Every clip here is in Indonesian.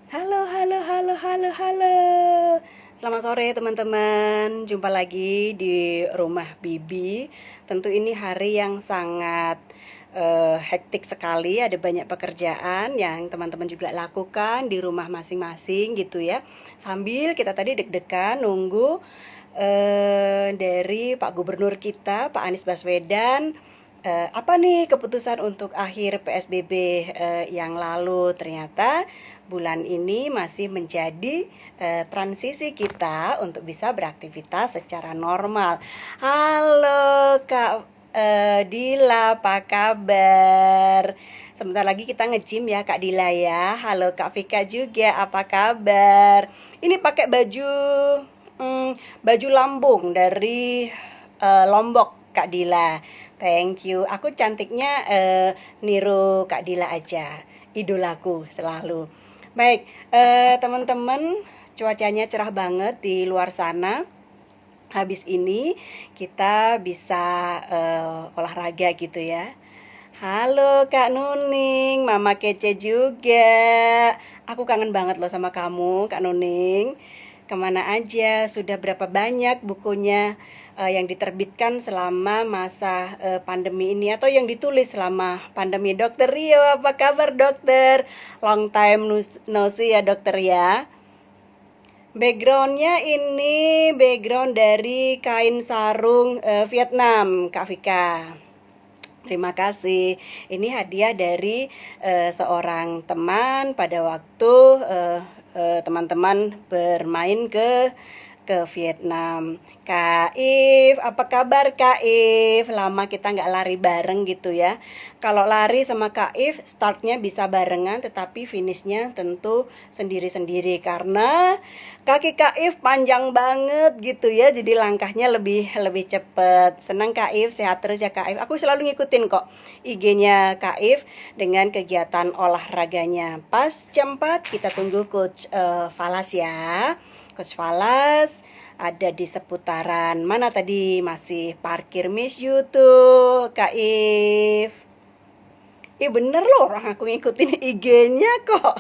Halo, halo, halo, halo, halo. Selamat sore teman-teman. Jumpa lagi di rumah Bibi. Tentu ini hari yang sangat hektik sekali. Ada banyak pekerjaan yang teman-teman juga lakukan di rumah masing-masing gitu ya. Sambil kita tadi deg-degan nunggu dari Pak Gubernur kita, Pak Anies Baswedan, apa nih keputusan untuk akhir PSBB yang lalu. Ternyata bulan ini masih menjadi transisi kita untuk bisa beraktivitas secara normal. Halo Kak Dila, apa kabar? Sebentar lagi kita nge-gym ya Kak Dila ya. Halo Kak Vika juga, apa kabar? Ini pakai baju lambung dari Lombok Kak Dila. Thank you. Aku cantiknya niru Kak Dila aja. Idolaku selalu. Baik, teman-teman, cuacanya cerah banget di luar sana. Habis ini kita bisa olahraga gitu ya. Halo Kak Nuning, Mama kece juga. Aku kangen banget loh sama kamu, Kak Nuning. Kemana aja? Sudah berapa banyak bukunya yang diterbitkan selama masa pandemi ini atau yang ditulis selama pandemi? Dokter Rio, apa kabar dokter? Long time no see ya dokter ya. Backgroundnya ini background dari kain sarung Vietnam, Kak Vika. Terima kasih. Ini hadiah dari seorang teman pada waktu teman-teman bermain ke Vietnam. Kak If, apa kabar Kak If? Lama kita nggak lari bareng gitu ya. Kalau lari sama Kak If, startnya bisa barengan, tetapi finishnya tentu sendiri-sendiri karena kaki Kak If panjang banget gitu ya. Jadi langkahnya lebih lebih cepet. Senang Kak If, sehat terus ya Kak If. Aku selalu ngikutin kok IG-nya Kak If dengan kegiatan olahraganya. Pas jam 4 kita tunggu Coach Falas ya. Coach Falas ada di seputaran mana tadi, masih parkir Miss You tuh Kak If. Bener loh, orang aku ngikutin IG-nya kok.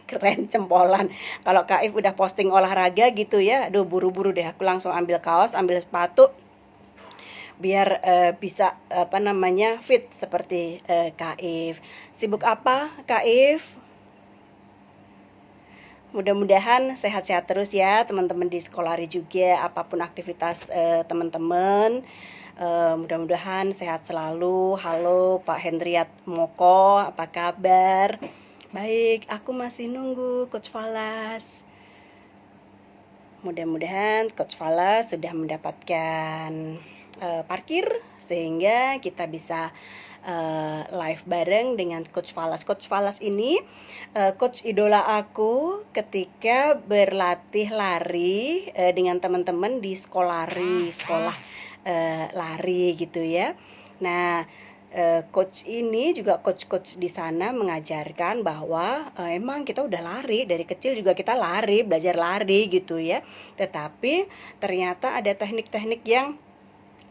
Keren jempolan. Kalau Kak If udah posting olahraga gitu ya, aduh buru-buru deh aku langsung ambil kaos, ambil sepatu biar bisa apa namanya fit seperti Kak If. Sibuk apa Kak If? Mudah-mudahan sehat-sehat terus ya teman-teman di Sekolari juga, apapun aktivitas teman-teman. Mudah-mudahan sehat selalu. Halo Pak Hendriat Moko, apa kabar? Baik, aku masih nunggu Coach Falas. Mudah-mudahan Coach Falas sudah mendapatkan parkir sehingga kita bisa live bareng dengan Coach Falas. Coach Falas ini coach idola aku ketika berlatih lari dengan teman-teman di Sekolari, sekolah lari gitu ya. Nah, coach ini juga coach-coach di sana mengajarkan bahwa emang kita udah lari dari kecil, juga kita lari, belajar lari gitu ya. Tetapi ternyata ada teknik-teknik yang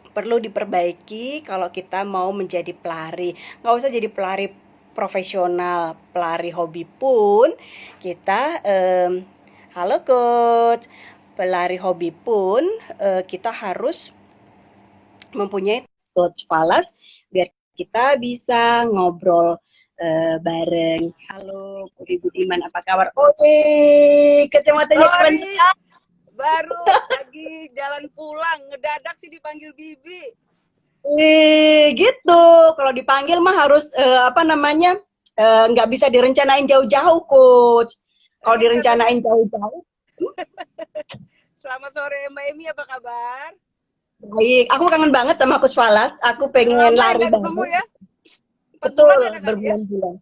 perlu diperbaiki kalau kita mau menjadi pelari. Nggak usah jadi pelari profesional, pelari hobi pun kita halo coach, pelari hobi pun kita harus mempunyai coach Falas biar kita bisa ngobrol bareng. Halo Ibu Diman, apa kabar? Oke, kacamatanya keren Sorry, sekali. baru lagi jalan pulang, ngedadak sih dipanggil Bibi. Gitu. Kalau dipanggil mah harus apa namanya? Nggak bisa direncanain jauh-jauh, coach. Kalau Emang katanya, direncanain jauh-jauh, selamat sore Mbak Emi, apa kabar? baik. Aku kangen banget sama coach Falas. Aku Udah pengen lama ya lari nggak ketemu banget. ya? 4 bulan ada Betul, kali ya? berbulan-bulan.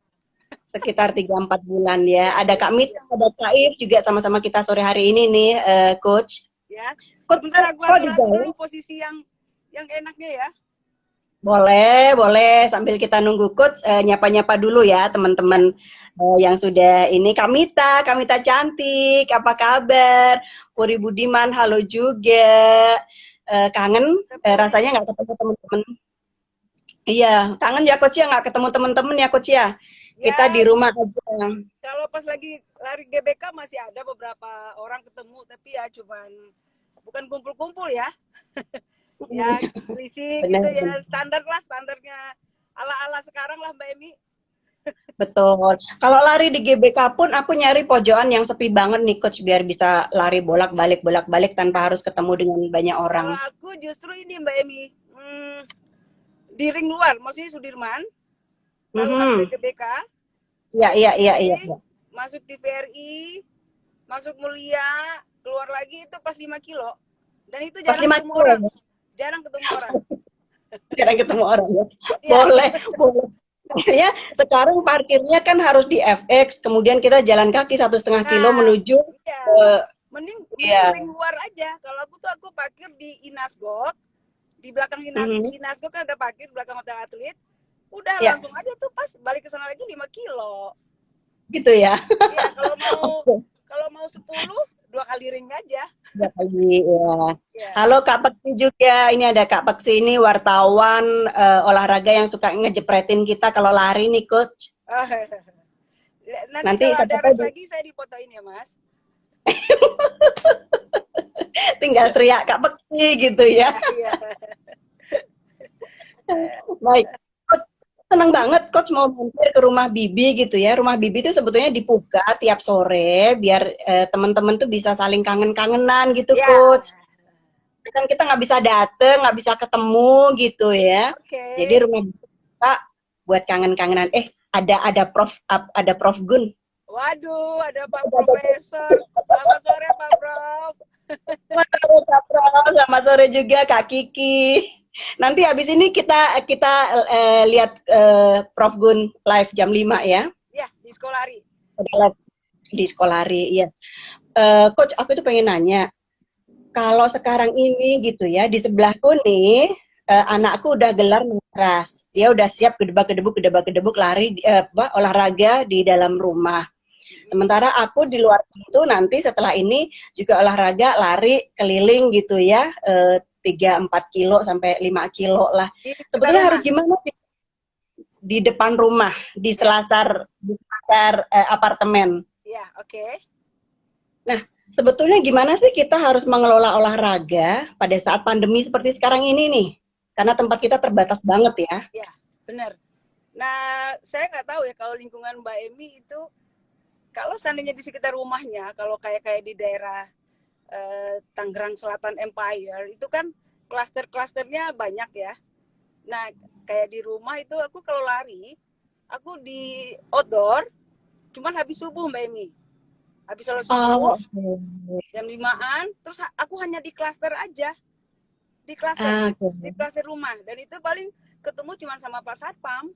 Sekitar 3-4 bulan ya. Ya, Ada Kak Mita, ada Kak If juga sama-sama kita sore hari ini nih, coach. ya. Coach, Sebentar aku kok di atur-atur jalan? dulu posisi yang enaknya ya. Boleh, boleh. Sambil kita nunggu coach, nyapa-nyapa dulu ya Ya, teman-teman yang sudah ini. Kamita cantik, apa kabar? Puri Budiman, halo juga. Kangen, rasanya Puri. nggak ketemu teman-teman. Iya, kangen ya coach ya, nggak ketemu teman-teman ya coach ya. Kita di Ya, rumah aja. kalau pas lagi lari GBK masih ada beberapa orang ketemu, tapi ya cuman bukan kumpul-kumpul ya. Ya selisih Benar, gitu benar. ya, standar lah, standarnya ala-ala sekarang lah Mbak Emi. Betul. Kalau lari di GBK pun aku nyari pojokan yang sepi banget nih coach biar bisa lari bolak-balik tanpa harus ketemu dengan banyak orang. Kalau aku justru ini Mbak Emi, di ring luar, maksudnya Sudirman, kalau lari Mhm. GBK, Iya, naik iya, iya, iya, bis, iya. masuk TVRI, masuk Mulia, keluar lagi itu pas 5 kilo. Dan itu Pas jarang 5 ketemu kilo orang. ya? Jarang ketemu orang. Jarang ketemu orang ya. Iya, Boleh, boleh. Kayaknya sekarang parkirnya kan harus di FX, kemudian kita jalan kaki 1,5 kilo nah, menuju iya. Mending ya. ring luar aja. Kalau aku parkir di Inasgok, di belakang Mhm. Inasgok kan ada parkir belakang hotel atlet. Udah Ya, langsung aja tuh pas balik ke sana lagi 5 kilo. gitu ya. Iya, Oke. kalau mau 10 dua kali ring aja. Ya, pagi ya. Ya. Halo Kak Peksi juga. Ini ada Kak Peksi ini wartawan olahraga yang suka ngejepretin kita kalau lari nih coach. Nanti Nanti kalau siapa ada race tahu lagi saya difotoin ya, Mas. tinggal teriak Kak Peksi gitu ya. Iya, iya. Baik. Coach, senang banget coach mau mampir ke rumah Bibi gitu ya. Rumah Bibi itu sebetulnya dibuka tiap sore biar teman-teman tuh bisa saling kangen-kangenan gitu Ya, coach. Kan kita nggak bisa dateng, nggak bisa ketemu gitu ya. oke. Jadi rumah Bibi buat kangen-kangenan. Ada Prof Gun. Waduh, ada Pak Profesor. Selamat sore, Pak Prof. Selamat sore Kak Prof, selamat sore juga Kak Kiki. Nanti habis ini kita lihat Prof Gun live jam 5 ya. Ya, di Sekolari. Ada live di Sekolari, iya. Coach, aku itu pengen nanya, kalau sekarang ini gitu ya, di sebelahku nih, anakku udah gelar mengeras. Dia udah siap gedebak-gedebuk lari, olahraga di dalam rumah. Sementara aku di luar itu nanti setelah ini juga olahraga lari keliling gitu ya, 3-4 kilo sampai 5 kilo lah. Di sekitar Sebetulnya harus rumah. gimana sih di depan rumah, di Ya, selasar apartemen. ya, oke. Nah, sebetulnya gimana sih kita harus mengelola olahraga pada saat pandemi seperti sekarang ini nih? Karena tempat kita terbatas banget ya. Ya, benar. Nah, saya nggak tahu ya kalau lingkungan Mbak Emi itu, kalau seandainya di sekitar rumahnya, kalau kayak di daerah Tangerang Selatan Empire, itu kan klaster-klasternya banyak ya. Nah, kayak di rumah itu aku kalau lari, aku di outdoor, cuman habis subuh Mbak Emi. Habis sholat subuh, Oh, oke. jam 5-an, terus aku hanya di klaster aja. Di klaster, di Oke. klaster rumah. Dan itu paling ketemu cuma sama Pak Satpam.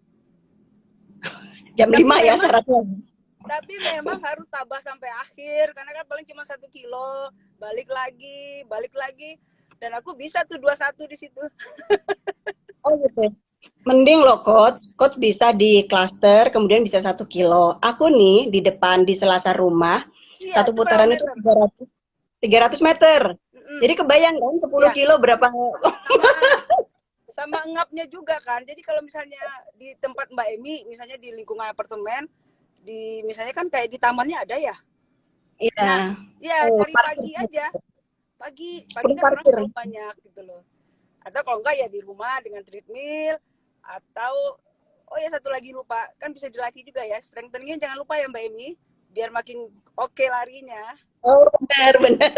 Jam Tapi 5 ya memang syaratnya. tapi memang harus tabah sampai akhir karena kan paling cuma 1 kilo, balik lagi dan aku bisa tuh 21 di situ. Oh gitu. Mending loh coach bisa di klaster, kemudian bisa 1 kilo. Aku nih di depan di selasar rumah, Iya, satu itu berapa putaran itu meter? 300 meter. Jadi Mm-mm. kebayang kan 10 Ya, kilo berapa? sama sama ngapnya juga kan. Jadi kalau misalnya di tempat Mbak Emi, misalnya di lingkungan apartemen, di misalnya kan kayak di tamannya ada ya. Iya. Nah, ya Oh, cari parkir. pagi aja. Pagi Perlu kan orang parkir. selalu banyak gitu loh. Atau kalau enggak ya di rumah dengan treadmill atau oh ya satu lagi lupa, kan bisa dilatih juga ya. Strengthening jangan lupa ya Mbak Emi, biar makin oke larinya. Oh, benar, benar,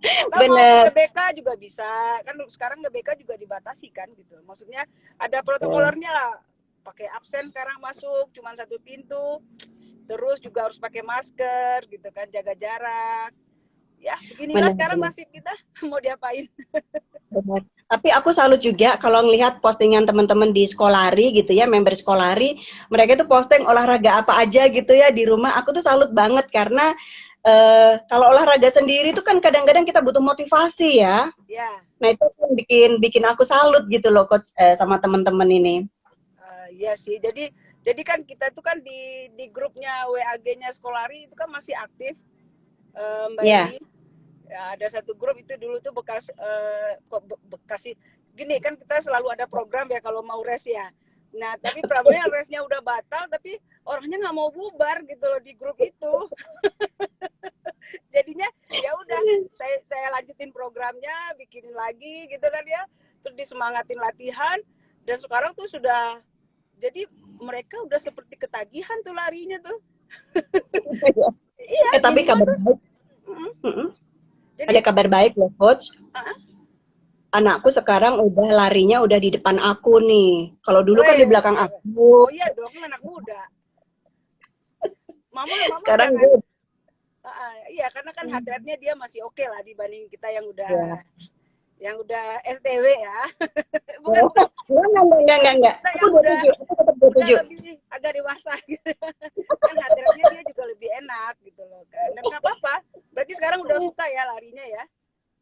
Atau mau benar. GBK juga bisa. Kan sekarang GBK juga dibatasi kan gitu. Maksudnya ada protokolernya lah. Pakai absen sekarang masuk cuma satu pintu. Terus juga harus pakai masker gitu kan, jaga jarak. Ya, beginilah Benar, sekarang benar, nasib kita. Mau diapain? benar. Tapi aku salut juga kalau ngelihat postingan teman-teman di Sekolari gitu ya, member Sekolari, mereka itu posting olahraga apa aja gitu ya di rumah. Aku tuh salut banget karena kalau olahraga sendiri itu kan kadang-kadang kita butuh motivasi ya. Ya, Nah itu yang bikin aku salut gitu loh coach sama teman-teman ini. iya sih. Jadi kan kita itu kan di grupnya WAG-nya Sekolari itu kan masih aktif, Mbak Ya, Emi. Ya, ada satu grup itu dulu tuh bekas kok bekas sih. Gini kan kita selalu ada program ya kalau mau res ya. Nah, tapi problemnya race-nya udah batal, tapi orangnya nggak mau bubar gitu loh di grup itu. Jadinya ya udah, saya lanjutin programnya, bikinin lagi gitu kan ya, terus disemangatin latihan, dan sekarang tuh sudah, jadi mereka udah seperti ketagihan tuh larinya tuh. Iya, Tapi minimal kabar tuh. baik. Mm-mm. Mm-mm. Jadi, Ada kabar baik loh, Coach. ah, Anakku sekarang udah larinya udah di depan aku nih. Kalau dulu kan di weh, belakang aku. oh iya dong, anak muda. Mama Sekarang jangan. dia Iya, karena kan heart rate-nya dia masih oke lah dibanding kita ya. yang udah STW ya. bukan Oh, bukan enggak. kita Aku yang 27, aku tetap udah 27. lebih agak dewasa gitu. Kan heart rate-nya dia juga lebih enak gitu loh kan. Dan nggak apa-apa. Berarti sekarang udah suka ya larinya ya.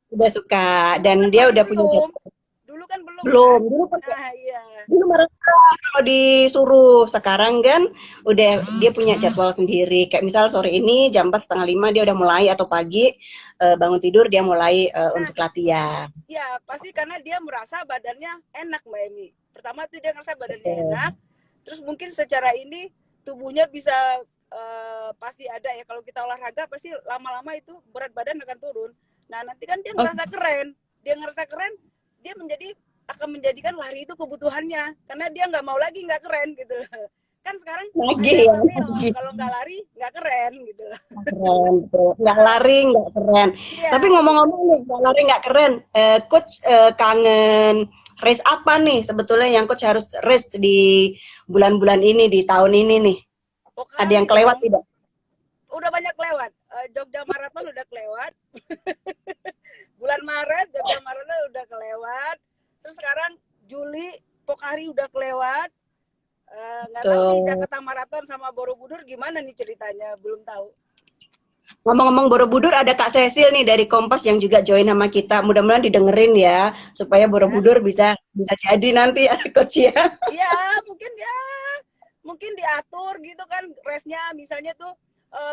Udah suka Dulu dan kan dia masih udah punya belum. jadwal. Dulu kan belum Belum, kan. dulu kan Nah, iya. dulu marah kalau disuruh. Sekarang kan udah dia punya jadwal sendiri. Kayak misal sore ini jam 4:30 dia udah mulai, atau pagi bangun tidur dia mulai Nah, untuk latihan. ya pasti karena dia merasa badannya enak Mbak Emi. Pertama tuh dia ngerasa badannya Betul. enak, terus mungkin secara ini tubuhnya bisa pasti ada ya, kalau kita olahraga pasti lama-lama itu berat badan akan turun. Nah nanti kan dia Oh, ngerasa keren, dia akan menjadikan lari itu kebutuhannya, karena dia nggak mau lagi nggak keren gitu. Kan sekarang ada lagi ya, pameo, lagi. kalau nggak lari nggak keren gitu. Keren, betul. Nggak lari, nggak keren. Tapi Iya gitu. ngomong-ngomong nih, nggak lari, nggak keren. Coach kangen race apa nih sebetulnya yang coach harus race di bulan-bulan ini, di tahun ini nih? Oh Ada kali yang kelewat dong, tidak? udah banyak lewat. Jogja Marathon udah kelewat. Bulan Maret Jogja Marathon udah kelewat. Terus sekarang Juli Pokari udah kelewat. Nggak tahu nih Tuh. Jakarta Marathon sama Borobudur gimana nih ceritanya, belum tahu. Ngomong-ngomong Borobudur, ada Kak Cecil nih dari Kompas yang juga join sama kita. Mudah-mudahan didengerin ya, supaya Ya, Borobudur bisa bisa jadi nanti ya, coach ya. iya mungkin diatur gitu kan race-nya, misalnya tuh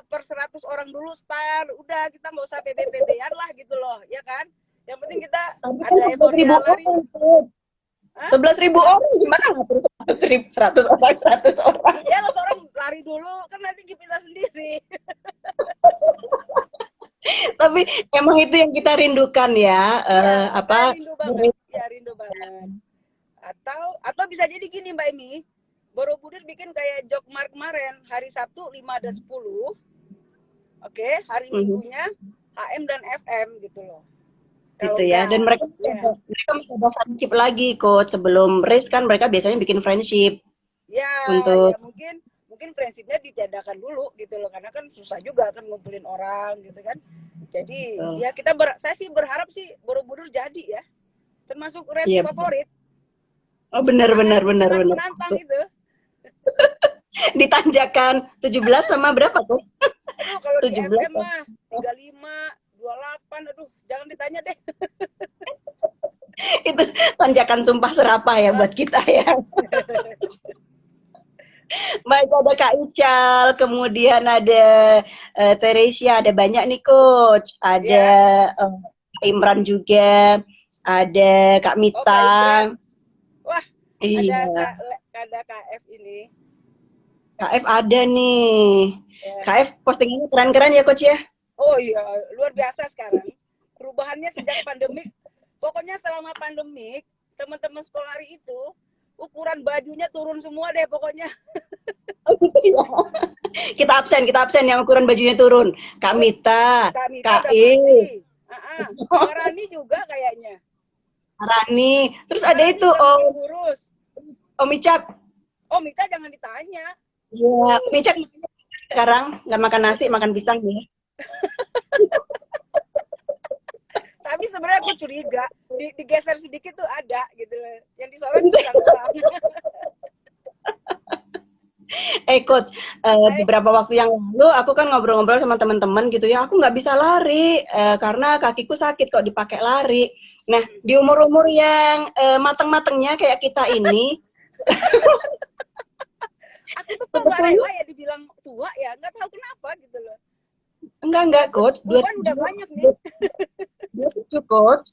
per 100 orang dulu start, udah kita nggak usah PB-PB-an lah gitu loh, ya kan? Yang penting kita Tapi kan ada 11.000 euforia lari. orang tuh. Hah? 11.000 orang gimana ngatur 100 orang, 100 orang. Ya kalau orang lari dulu kan nanti bisa sendiri. Tapi emang itu yang kita rindukan ya, Iya, saya apa? rindu banget. Ya rindu banget. Atau bisa jadi gini Mbak Emi, Borobudur bikin kayak Jokmar kemarin, hari Sabtu 5 dan 10. Oke, hari Mhm, Minggunya HM dan FM gitu loh. gitu Kalau ya. Dan enggak, mereka ya. mereka masih ada friendship lagi, coach. Sebelum race kan mereka biasanya bikin friendship Ya, ya untuk mungkin prinsipnya ditiadakan dulu gitu loh, karena kan susah juga kan ngumpulin orang gitu kan. Jadi ya saya sih berharap sih Borobudur jadi ya, termasuk race iya. favorit. Oh, benar Sangat benar benar sangat benar. menantang itu. Ditanjakan 17 sama berapa tuh? Aduh, kalau di 17. FM mah 35, 28, aduh, jangan ditanya deh. Itu tanjakan sumpah serapah ya buat kita ya. Baik, ada Kak Ical, kemudian ada Teresia, ada banyak nih coach. Ada Ya, Kak Imran juga, ada Kak oh Kak Imran. Mita. Wah, Iya, ada KF ini. KF ada nih. Ya. KF postingannya keren-keren ya coach ya. Oh iya, luar biasa sekarang. Perubahannya sejak pandemik. Pokoknya selama pandemik, teman-teman sekolah hari itu ukuran bajunya turun semua deh pokoknya. Oh gitu ya. Kita absen yang ukuran bajunya turun. Kak Oh, Mita, kami Kak udah pasti. Is, Rani juga kayaknya. Rani. Terus ada Rani itu udah makin kurus. Om Icak. Oh, Mita jangan ditanya. Iya, Om Icak sekarang nggak makan nasi, makan pisang nih. Tapi sebenarnya aku curiga, digeser sedikit tuh ada gitu loh. Yang disorot pisang doang. Coach, beberapa waktu yang lalu aku kan ngobrol-ngobrol sama teman-teman gitu ya, aku nggak bisa lari karena kakiku sakit kok dipakai lari. Nah, di umur-umur yang mateng-matengnya kayak kita ini, Aku tuh kok gak sebetulnya rela ya dibilang tua ya, nggak tahu kenapa gitu loh. enggak coach, Beban udah banyak nih. 27 coach,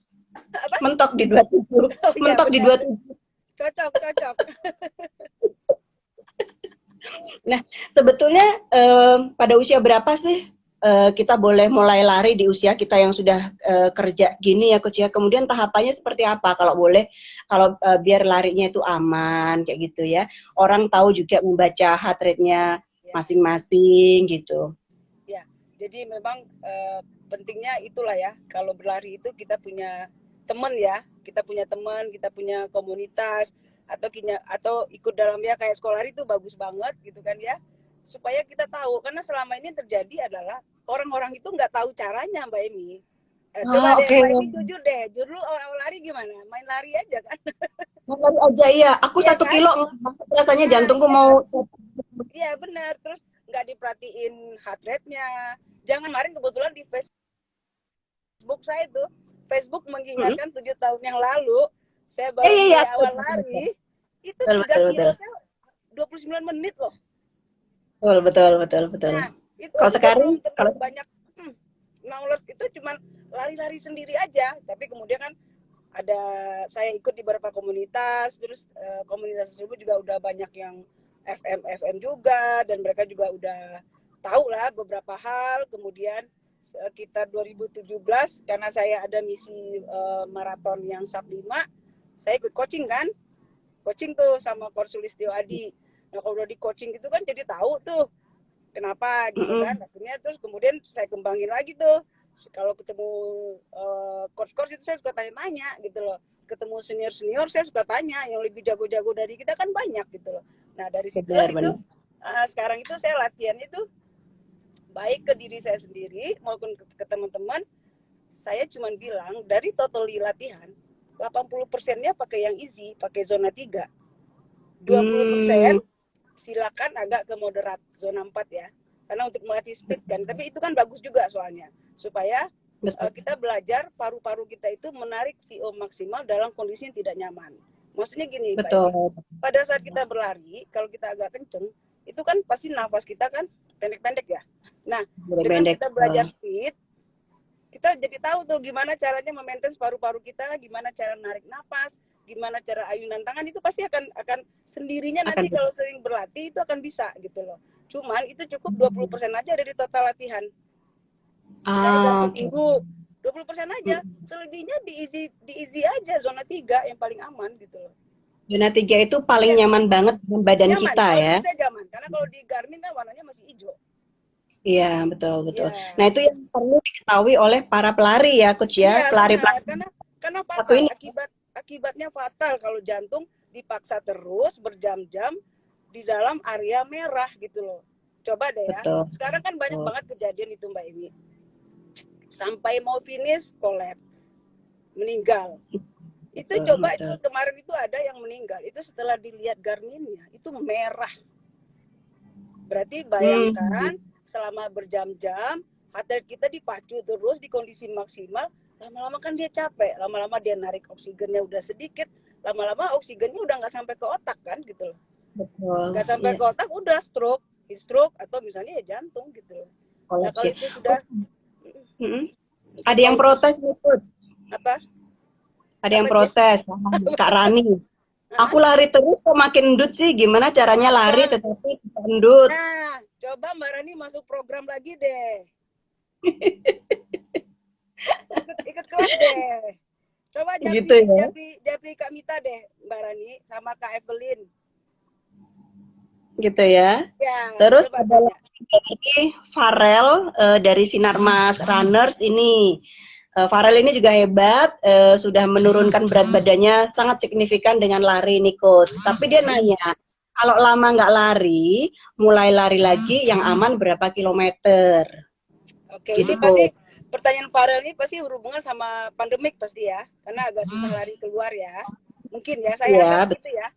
Apa? mentok di 27, Oh iya mentok di benar. 27. Cocok. Nah, sebetulnya pada usia berapa sih kita boleh mulai lari di usia kita yang sudah kerja gini ya Coach ya? Kemudian tahapannya seperti apa kalau boleh, kalau biar larinya itu aman kayak gitu ya. Orang tahu juga membaca heart rate-nya Ya, masing-masing gitu. ya. Jadi memang pentingnya itulah ya. Kalau berlari itu kita punya teman ya, kita punya komunitas atau ikut dalamnya kayak sekolah lari itu bagus banget gitu kan ya. Supaya kita tahu karena selama ini terjadi adalah orang-orang itu nggak tahu caranya Mbak Emi. Coba Ah, deh oke. Mbak Emi jujur deh, dulu awal lari gimana? Main lari aja kan? Lari aja iya. Aku Iya satu kan? kilo rasanya Nah, jantungku iya. mau. Iya benar. Terus nggak diperhatiin heart rate-nya. Jangan kemarin kebetulan di Facebook saya tuh, Facebook Mm-mm. mengingatkan 7 tahun yang lalu, saya Iya, baru iya, iya. mulai Betul, awal betul, betul. lari, itu Betul, 3 betul, betul. kilo saya 29 menit loh. Betul, betul, betul, betul. Nah, itu Kalau juga sekarang, belum kalau terlalu banyak knowledge, itu cuman lari-lari sendiri aja. Tapi kemudian kan ada saya ikut di beberapa komunitas, terus komunitas tersebut juga udah banyak yang FM juga, dan mereka juga udah tahu lah beberapa hal. Kemudian sekitar 2017 karena saya ada misi maraton yang sub 5, saya ikut coaching kan, coaching tuh sama Coach Sulistyo Adi. Nah kalau udah di coaching gitu kan jadi tahu tuh kenapa gitu kan, mm-mm. akhirnya terus kemudian saya kembangin lagi tuh, kalau ketemu coach-coach itu saya suka tanya-tanya gitu loh, ketemu senior-senior saya suka tanya, yang lebih jago-jago dari kita kan banyak gitu loh. Nah dari situlah Benar, itu benar. sekarang itu saya latihan itu baik ke diri saya sendiri maupun ke teman-teman. Saya cuma bilang dari total latihan 80%-nya pakai yang easy, pakai zona 3. 20% Hmm, silakan agak ke moderat zona 4 ya. Karena untuk melatih speed kan, tapi itu kan bagus juga soalnya. Supaya betul, kita belajar paru-paru kita itu menarik VO maksimal dalam kondisi yang tidak nyaman. Maksudnya gini, Mbak Emi. betul. Pada saat kita berlari, kalau kita agak kenceng, itu kan pasti nafas kita kan pendek-pendek ya. Nah, dengan Pendek. kita belajar speed, kita jadi tahu tuh gimana caranya memaintain paru-paru kita, gimana cara narik nafas, gimana cara ayunan tangan, itu pasti akan sendirinya Akan nanti kalau sering berlatih itu akan bisa gitu loh. Cuman itu cukup 20% aja dari total latihan. Misalnya dalam oke. seminggu 20% aja, Mm. selebihnya di easy aja zona 3 yang paling aman gitu loh. Zona 3 itu paling Iya, nyaman banget dengan badan nyaman. kita Kalau ya. menurut saya nyaman, karena kalau di Garmin kan warnanya masih hijau. Iya, betul, betul. Nah, Ya, itu yang perlu diketahui oleh para pelari ya, Coach ya. iya benar, Pelari-pelari karena satu fatal, ini. akibatnya fatal kalau jantung dipaksa terus berjam-jam di dalam area merah gitu loh. Coba deh ya. Betul, Sekarang kan banyak betul, banget kejadian itu Mbak Emi. Sampai mau finish collab, meninggal. Itu betul, coba itu betul. kemarin itu ada yang meninggal. Itu setelah dilihat Garminnya, itu merah. Berarti Hmm, bayangkan selama berjam-jam heart rate kita dipacu terus di kondisi maksimal, lama-lama kan dia capek, lama-lama dia narik oksigennya udah sedikit, lama-lama oksigennya udah nggak sampai ke otak kan gitu loh. betul. Nggak sampai Iya, ke otak udah stroke atau misalnya ya jantung gitu loh. Nah kolaps kalau ya. itu sudah Coach, mm-mm. Ada kalau yang itu protes nih, Coach. apa Ada yang apa dia protes, Kak Rani. Aku lari terus kok makin endut sih. Gimana caranya lari masa. tetapi tidak endut? Nah coba Mbak Rani masuk program lagi deh, ikut kelas deh. Coba Gitu japri, ya. japri, japri Kak Mita deh, Mbak Rani, sama Kak Evelyn. Gitu ya. Ya, Terus coba ada tanya. lagi dari Farel dari Sinarmas Runners ini. Farel ini juga hebat, sudah menurunkan berat badannya sangat signifikan dengan lari nih coach. Tapi dia nanya, kalau lama nggak lari, mulai lari lagi yang aman berapa kilometer? Oke, Gitu ini pasti coach. pertanyaan Farel ini pasti berhubungan sama pandemik pasti ya, karena agak susah lari keluar ya. Mungkin ya, saya anggap Ya, begitu betul. ya.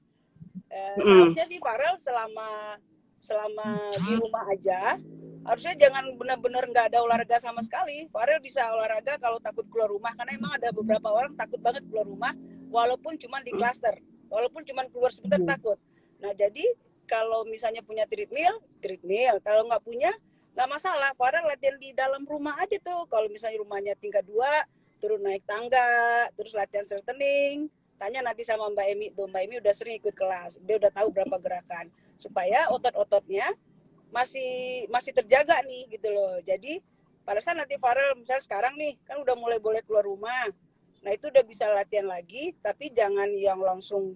Mm, Seharusnya sih Farel selama selama di rumah aja, harusnya jangan benar-benar nggak ada olahraga sama sekali. Farel bisa olahraga kalau takut keluar rumah, karena emang ada beberapa orang takut banget keluar rumah, walaupun cuma di klaster, walaupun cuma keluar sebentar mm. takut. Nah jadi kalau misalnya punya treadmill. Kalau nggak punya, nggak masalah. Farel latihan di dalam rumah aja tuh. Kalau misalnya rumahnya tingkat 2, turun naik tangga, terus latihan strengthening, tanya nanti sama Mbak Emi tuh, Mbak Emi udah sering ikut kelas, dia udah tahu berapa gerakan, supaya otot-ototnya masih terjaga nih gitu loh. Jadi pada saat nanti Farel misalnya sekarang nih kan udah mulai boleh keluar rumah, nah itu udah bisa latihan lagi, tapi jangan yang langsung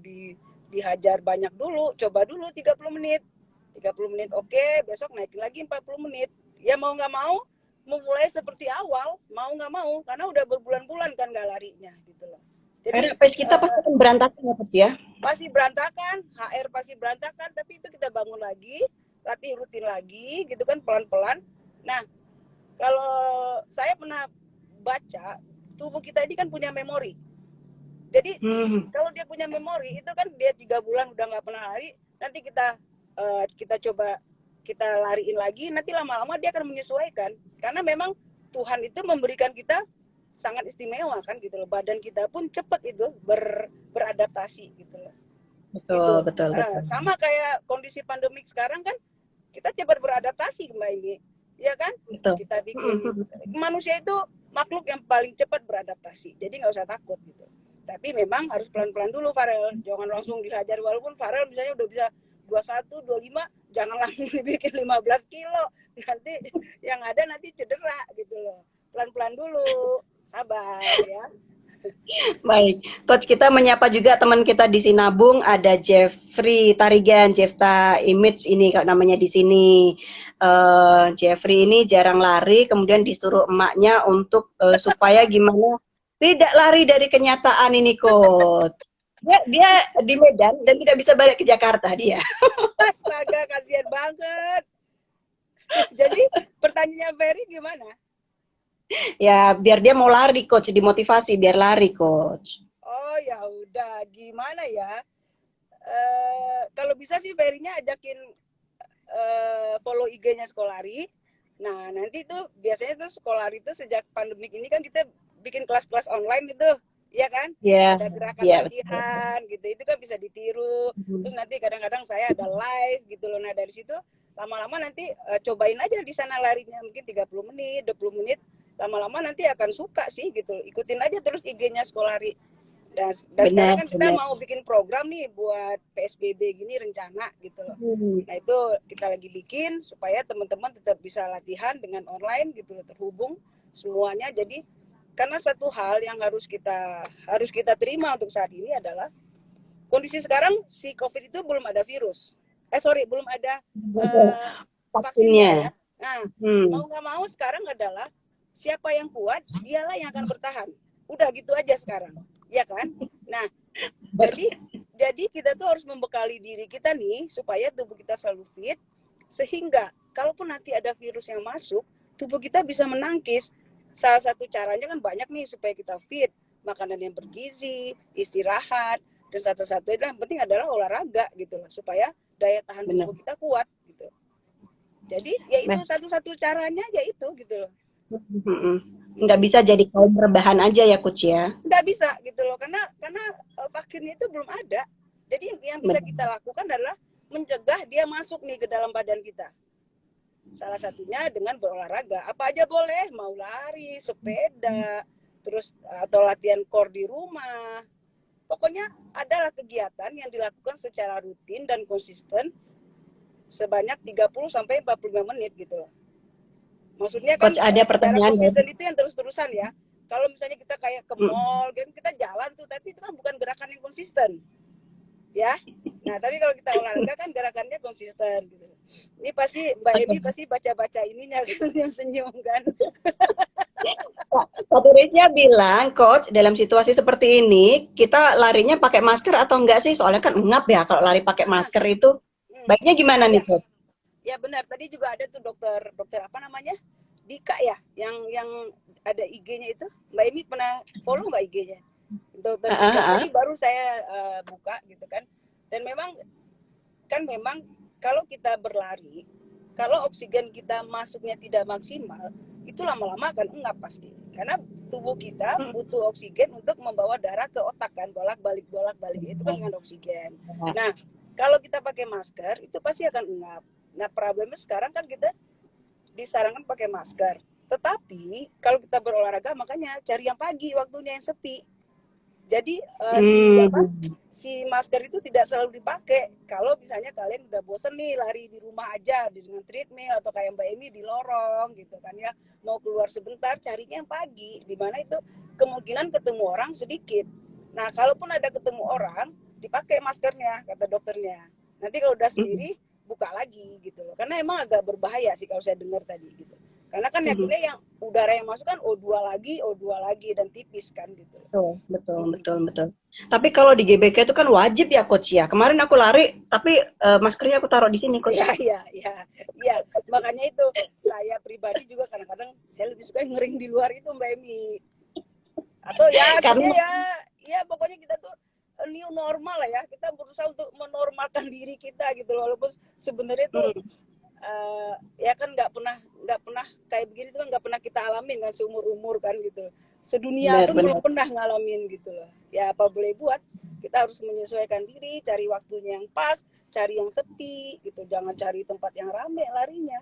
dihajar banyak dulu, coba dulu 30 menit 30 menit oke, besok naikin lagi 40 menit, ya mau nggak mau memulai seperti awal, mau nggak mau, karena udah berbulan-bulan kan nggak larinya gitu loh. Karena Jadi pace kita pasti akan berantakan ya, Coach ya. pasti berantakan, HR pasti berantakan, tapi itu kita bangun lagi, latih rutin lagi gitu kan, pelan-pelan. Nah, kalau saya pernah baca, tubuh kita ini kan punya memori. Jadi kalau dia punya memori, itu kan dia 3 bulan udah nggak pernah lari, nanti kita coba kita lariin lagi, nanti lama-lama dia akan menyesuaikan. Karena memang Tuhan itu memberikan kita sangat istimewa kan gitu loh. Badan kita pun cepat itu beradaptasi gitu loh. Gitu. Betul. Sama kayak kondisi pandemik sekarang kan, kita cepat beradaptasi Mbak ini, ya kan? Betul. Kita bikin manusia itu makhluk yang paling cepat beradaptasi. Jadi nggak usah takut gitu. Tapi memang harus pelan-pelan dulu Farel. Jangan langsung dihajar, walaupun Farel misalnya udah bisa 21, 25, jangan langsung dibikin 15 kilo. Nanti yang ada nanti cedera gitu loh. Pelan-pelan dulu. Sabar ya. Baik, Coach, kita menyapa juga teman kita di Sinabung, ada Jeffrey Tarigan, Jefta Image ini kalau namanya di sini. Jeffrey ini jarang lari, kemudian disuruh emaknya untuk supaya gimana tidak lari dari kenyataan ini, Coach. Dia di Medan dan tidak bisa balik ke Jakarta dia. Astaga, kasihan banget. Jadi pertanyaannya Ferry gimana? Ya, biar dia mau lari, Coach, dimotivasi biar lari, Coach. Oh ya udah, gimana ya? Kalau bisa sih Ferry-nya ajakin follow IG-nya Sekolari. Nah, nanti tuh biasanya tuh Sekolari itu sejak pandemik ini kan kita bikin kelas-kelas online gitu, ya kan? Ada gerakan latihan gitu, itu kan bisa ditiru. Terus nanti kadang-kadang saya ada live gitu loh. Nah, dari situ lama-lama nanti cobain aja di sana larinya, mungkin 30 menit, 20 menit. Lama-lama nanti akan suka sih gitu. Ikutin aja terus IG-nya Sekolari. Dan sekarang kan kita mau bikin program nih buat PSBB gini rencana gitu loh. Nah itu kita lagi bikin supaya teman-teman tetap bisa latihan dengan online gitu loh, terhubung semuanya. Jadi karena satu hal yang harus kita terima untuk saat ini adalah kondisi sekarang si COVID itu belum ada virus. Belum ada vaksinnya ya. Nah, mau nggak mau sekarang adalah siapa yang kuat, dialah yang akan bertahan. Udah gitu aja sekarang, ya kan? Nah, jadi kita tuh harus membekali diri kita nih supaya tubuh kita selalu fit, sehingga kalaupun nanti ada virus yang masuk, tubuh kita bisa menangkis. Salah satu caranya kan banyak nih supaya kita fit, makanan yang bergizi, istirahat, dan satu-satunya yang penting adalah olahraga gitu loh, supaya daya tahan tubuh kita kuat gitu. Jadi ya itu satu-satu caranya ya itu gitu loh. Nggak bisa jadi kaum rebahan aja ya, Coach ya? Nggak bisa gitu loh, karena vaksinnya itu belum ada. Jadi yang bisa kita lakukan adalah mencegah dia masuk nih ke dalam badan kita. Salah satunya dengan berolahraga. Apa aja boleh, mau lari, sepeda, terus atau latihan core di rumah. Pokoknya adalah kegiatan yang dilakukan secara rutin dan konsisten sebanyak 30-45 menit gitu loh. Maksudnya kan Coach, ada pertanyaan konsisten itu yang terus-terusan ya. Kalau misalnya kita kayak ke mall, kan kita jalan tuh, tapi itu kan bukan gerakan yang konsisten, ya. Nah, tapi kalau kita olahraga kan gerakannya konsisten. Gitu. Ini pasti Mbak Emi pasti baca-baca ininya kan, senyum kan. Pak Turisnya bilang, Coach, dalam situasi seperti ini, kita larinya pakai masker atau enggak sih? Soalnya kan ngap ya kalau lari pakai masker itu. Baiknya gimana nih, Coach? Ya benar, tadi juga ada tuh dokter apa namanya? Dika ya, yang ada IG-nya itu. Mbak Emi pernah follow nggak IG-nya? Dokter Dika, jadi baru saya buka gitu kan. Dan memang kalau kita berlari, kalau oksigen kita masuknya tidak maksimal, itu lama-lama akan engap pasti. Karena tubuh kita butuh oksigen untuk membawa darah ke otak kan, bolak-balik itu kan dengan oksigen. Nah, kalau kita pakai masker itu pasti akan engap. Nah, problemnya sekarang kan kita disarankan pakai masker. Tetapi kalau kita berolahraga makanya cari yang pagi, waktunya yang sepi. Jadi Hmm. si masker itu tidak selalu dipakai. Kalau misalnya kalian udah bosen nih lari di rumah aja dengan treadmill atau kayak Mbak Emi di lorong gitu kan ya, mau keluar sebentar carinya yang pagi, di mana itu kemungkinan ketemu orang sedikit. Nah, kalaupun ada ketemu orang, dipakai maskernya kata dokternya. Nanti kalau udah sendiri buka lagi gitu loh. Karena emang agak berbahaya sih kalau saya dengar tadi gitu. Karena kan yakinnya yang udara yang masuk kan O2 lagi dan tipis kan gitu. Betul, betul, betul, betul. Tapi kalau di GBK itu kan wajib ya coach ya. Kemarin aku lari, tapi maskernya aku taruh di sini coach. Ya, makanya itu saya pribadi juga kadang-kadang saya lebih suka ngering di luar itu Mbak Emi. Atau ya akhirnya Karena ya pokoknya kita tuh new normal lah ya. Kita berusaha untuk menormalkan diri kita gitu loh. Walaupun sebenarnya tuh ya kan nggak pernah kayak begini tuh kan nggak pernah kita alamin kan seumur umur kan gitu, sedunia benar, pun belum benar. pernah ngalamin gitu loh. Ya apa boleh buat, kita harus menyesuaikan diri, cari waktunya yang pas, cari yang sepi gitu, jangan cari tempat yang rame larinya.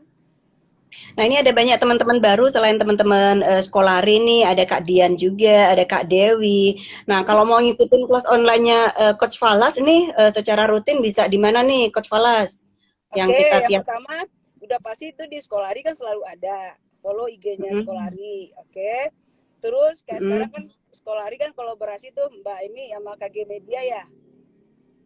Nah, ini ada banyak teman-teman baru selain teman-teman Sekolari nih, ada Kak Dian juga, ada Kak Dewi. Nah, kalau mau ngikutin kelas online-nya Coach Falas ini secara rutin bisa di mana nih Coach Falas? Yang Oke, kita yang tiap pertama udah pasti itu di Sekolari kan selalu ada, follow IG-nya mm, Sekolari. Oke, terus kayak sekarang kan mm, Sekolari kan kolaborasi tuh Mbak Emi sama KG Media ya.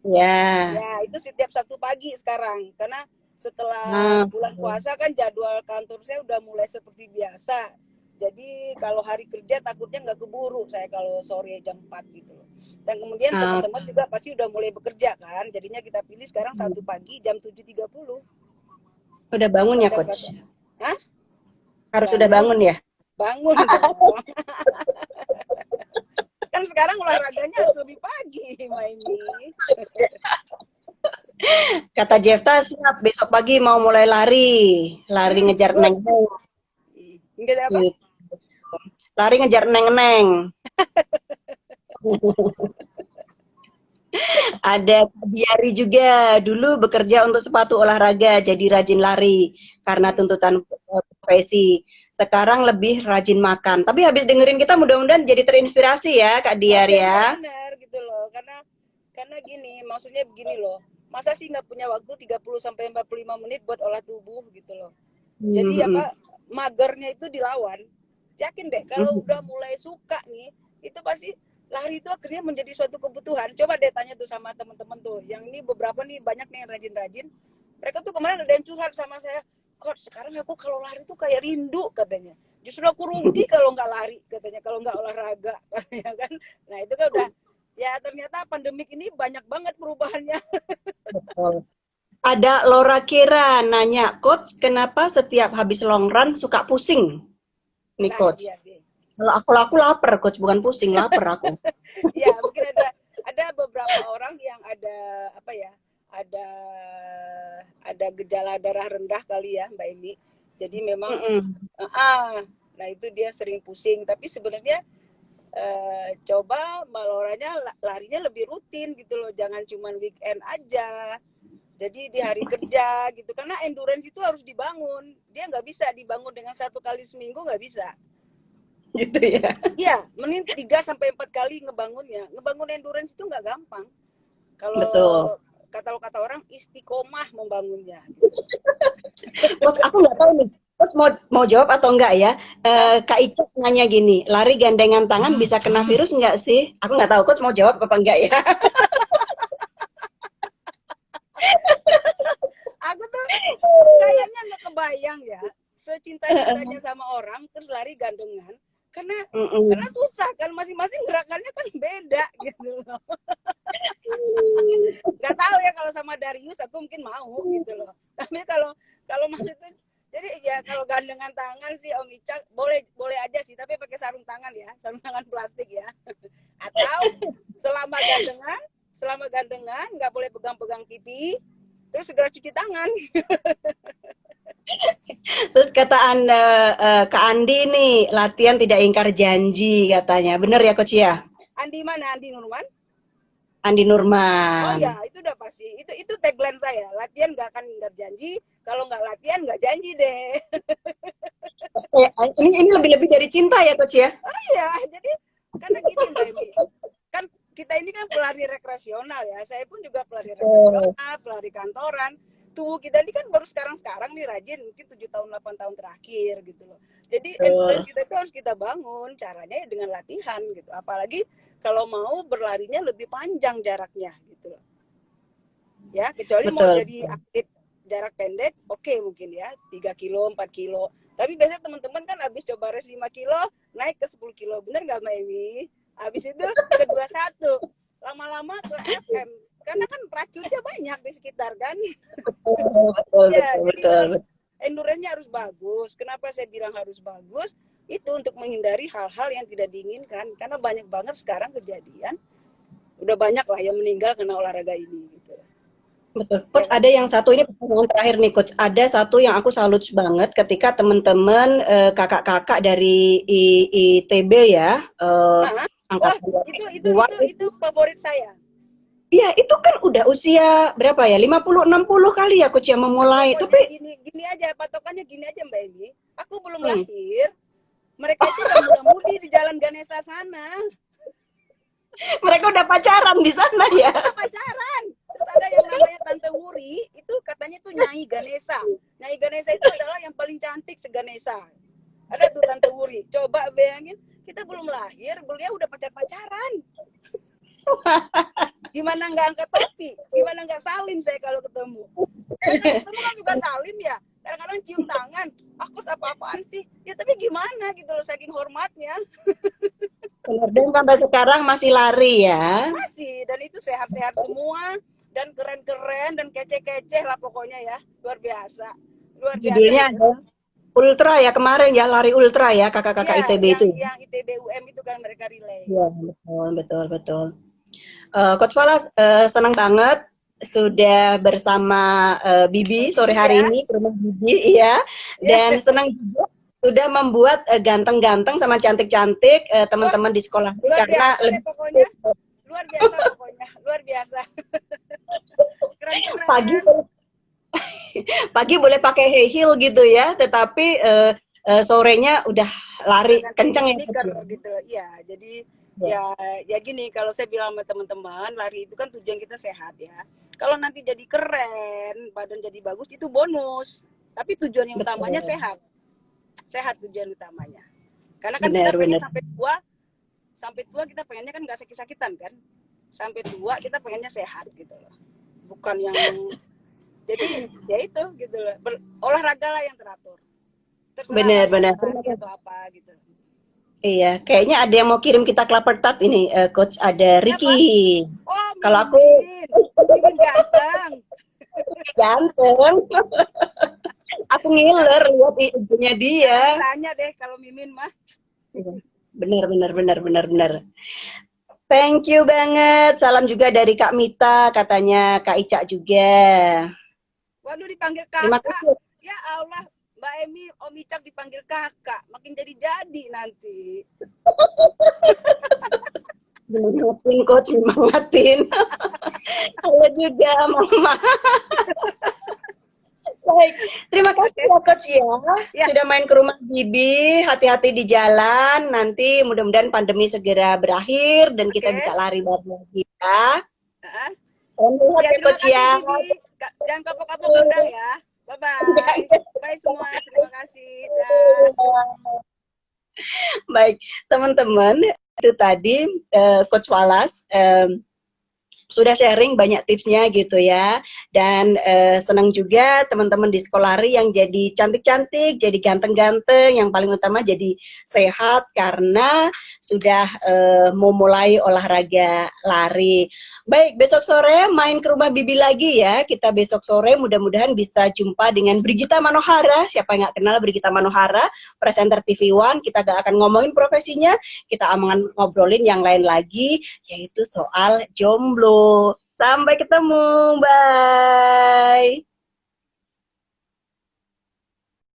ya. Ya, itu setiap Sabtu pagi sekarang. Karena setelah Nah, bulan puasa kan jadwal kantor saya udah mulai seperti biasa. Jadi kalau hari kerja takutnya nggak keburu saya kalau sore jam 4 gitu loh. Dan kemudian ah, teman-teman juga pasti udah mulai bekerja kan. Jadinya kita pilih sekarang Sabtu pagi jam 7.30. udah Itu bangun ya ada Coach? kelas. Hah? Harus sudah Bangun? bangun ya? Bangun dong. Kan sekarang olahraganya harus lebih pagi, Maini. Kata Jefta siap besok pagi mau mulai lari, lari ngejar Good. neng-neng. Enggak ada apa? Gitu. Lari ngejar neng-neng. Ada Diari juga, dulu bekerja untuk sepatu olahraga, jadi rajin lari karena tuntutan profesi. Sekarang lebih rajin makan. Tapi habis dengerin kita mudah-mudahan jadi terinspirasi ya Kak Oh Diar iya iya ya. benar gitu loh. Karena gini, maksudnya begini loh. Masa sih nggak punya waktu 30 sampai 45 menit buat olah tubuh gitu loh. Jadi Hmm. apa magernya itu dilawan. Yakin deh kalau udah mulai suka nih, itu pasti lari itu akhirnya menjadi suatu kebutuhan. Coba deh tanya tuh sama teman-teman tuh. Yang ini beberapa nih banyak nih yang rajin-rajin. Mereka tuh kemarin ada yang curhat sama saya. Kok sekarang aku kalau lari tuh kayak rindu katanya. Justru aku rugi kalau nggak lari katanya, kalau nggak olahraga katanya kan. Nah itu kan udah ya ternyata pandemik ini banyak banget perubahannya. Betul. Ada Laura Kira nanya, Coach, kenapa setiap habis long run suka pusing? Nih Nah Coach. iya sih. Kalau aku lapar, Coach, bukan pusing, lapar aku. Ya mungkin ada beberapa orang yang ada apa ya, ada ada gejala darah rendah kali ya Mbak Emi. Jadi memang Mm-mm. nah itu dia sering pusing. Tapi sebenarnya coba maloranya larinya lebih rutin gitu loh, jangan cuma weekend aja. Jadi di hari kerja gitu, karena endurance itu harus dibangun. Dia nggak bisa dibangun dengan 1 kali seminggu, nggak bisa. Gitu ya. Iya, mending 3 sampai 4 kali ngebangunnya. Ngebangun endurance itu nggak gampang. Kalau Betul. kata orang istiqomah membangunnya. Coach, aku nggak tahu nih. Coach mau jawab atau enggak ya? Hah? Kak Ica nanya gini, lari gandengan tangan bisa kena virus enggak sih? Aku nggak tahu, Coach mau jawab apa enggak ya? Aku tuh kayaknya nggak kebayang ya, secinta-cintanya sama orang terus lari gandengan. Karena Mm-mm. susah kan, masing-masing gerakannya kan beda gitu loh. Nggak tahu ya, kalau sama Darius aku mungkin mau gitu loh. Tapi kalau kalau maksudnya, jadi ya kalau gandengan tangan sih Om Ica boleh boleh aja sih, tapi pakai sarung tangan ya, sarung tangan plastik ya. Atau selama gandengan nggak boleh pegang-pegang pipi, terus segera cuci tangan. Terus kata Anda, Kak Andi nih, latihan tidak ingkar janji katanya. Bener ya Coach ya? Andi mana? Andi Nurman? Andi Oh Nurman. ya, itu udah pasti. Itu tagline saya. Latihan nggak akan ingkar janji. Kalau nggak latihan nggak janji deh. Ini lebih-lebih dari cinta ya Coach ya? Iya, jadi karena gini Mbak Emi, kan kita ini kan pelari rekreasional ya. Saya pun juga pelari rekreasional, pelari kantoran. Tubuh kita ini kan baru sekarang nih rajin, mungkin 7 tahun 8 tahun terakhir gitu loh. Jadi endurance kita itu harus kita bangun, caranya ya dengan latihan gitu. Apalagi kalau mau berlarinya lebih panjang jaraknya gitu loh. Ya, kecuali mau jadi atlet jarak pendek, oke mungkin ya 3 kilo, 4 kilo. Tapi biasanya teman-teman kan habis coba race 5 kilo, naik ke 10 kilo. Bener nggak Mbak Emi? Habis itu ke 21. Lama-lama ke FM. Karena kan racunnya banyak di sekitar kan. Jadi endurance-nya harus bagus. Kenapa saya bilang harus bagus? Itu untuk menghindari hal-hal yang tidak diinginkan. Karena banyak banget sekarang kejadian. Udah banyak lah yang meninggal karena olahraga ini gitu. Betul. Coach, ada yang satu ini pertanyaan terakhir nih, Coach. Ada satu yang aku salut banget ketika teman-teman kakak-kakak dari ITB ya, angkatan itu favorit saya. Iya, itu kan udah usia berapa ya? 50-60 kali ya Coach yang memulai. Tapi gini aja, patokannya gini aja Mbak Eni. Aku belum lahir, mereka itu udah muda-mudi di Jalan Ganesha sana. Mereka udah pacaran di sana ya? Udah pacaran. Terus ada yang namanya Tante Wuri, itu katanya tuh Nyai Ganesha. Nyai Ganesha itu adalah yang paling cantik se-Ganesha. Ada tuh Tante Wuri. Coba bayangin, kita belum lahir, beliau udah pacaran. Gimana nggak angkat topi? Gimana nggak salim saya kalau ketemu? Ketemu kan suka salim ya. Kadang-kadang cium tangan. Aku apa-apaan sih? Ya tapi gimana gitu loh, saking hormatnya. Dan sampai sekarang masih lari ya? Masih, dan itu sehat-sehat semua. Dan keren-keren dan kece-kece lah pokoknya ya. Luar biasa. Judulnya ada Ultra ya kemarin ya, lari ultra ya kakak-kakak ya, ITB itu. Yang ITB UM itu kan mereka relay. Iya, betul. Coach Wallace, senang banget sudah bersama Bibi sore hari ini ke rumah Bibi, iya. Dan senang juga sudah membuat ganteng-ganteng sama cantik-cantik teman-teman di sekolah karena pokoknya luar biasa. Keren. Pagi boleh pakai high heel gitu ya, tetapi sorenya udah lari kenceng ya gitu. Iya, jadi ya gini, kalau saya bilang sama teman-teman, lari itu kan tujuan kita sehat ya. Kalau nanti jadi keren, badan jadi bagus itu bonus. Tapi tujuan yang utamanya sehat. Sehat tujuan utamanya. Karena kan kita pengen sampai tua kita pengennya kan nggak sakit-sakitan kan. Sampai tua kita pengennya sehat gitu loh. Bukan yang jadi ya itu gitu loh. Olahraga lah yang teratur. Benar. Atau apa gitu. Iya, kayaknya ada yang mau kirim kita kelapa tart ini, Coach. Ada Ricky. Oh, kalau aku Mimin ganteng. Aku ngiler lihat ibunya dia. Tanya deh kalau Mimin mah. Benar. Thank you banget. Salam juga dari Kak Mita, katanya Kak Ica juga. Waduh, dipanggil kakak. Terima kasih. Ya Allah, Mbak Emi, Om Icak dipanggil kakak, makin jadi nanti. Semangatin Coach, semangatin. Halo juga Mama. Baik, terima kasih ya Coach ya. Sudah main ke rumah Bibi, hati-hati di jalan. Nanti mudah-mudahan pandemi segera berakhir dan kita bisa lari bareng lagi ya. Salam sehat ya Coach ya. Jangan kapok-kapok undang ya. Bye-bye. Bye semua, terima kasih. Baik, teman-teman, itu tadi Coach Wallace sudah sharing banyak tipsnya gitu ya. Dan senang juga teman-teman di sekolah lari yang jadi cantik-cantik, jadi ganteng-ganteng, yang paling utama jadi sehat karena sudah mau mulai olahraga lari. Baik, besok sore main ke rumah Bibi lagi ya. Kita besok sore mudah-mudahan bisa jumpa dengan Brigita Manohara. Siapa yang nggak kenal Brigita Manohara, presenter TV One. Kita gak akan ngomongin profesinya, kita akan ngobrolin yang lain lagi, yaitu soal jomblo. Sampai ketemu, bye.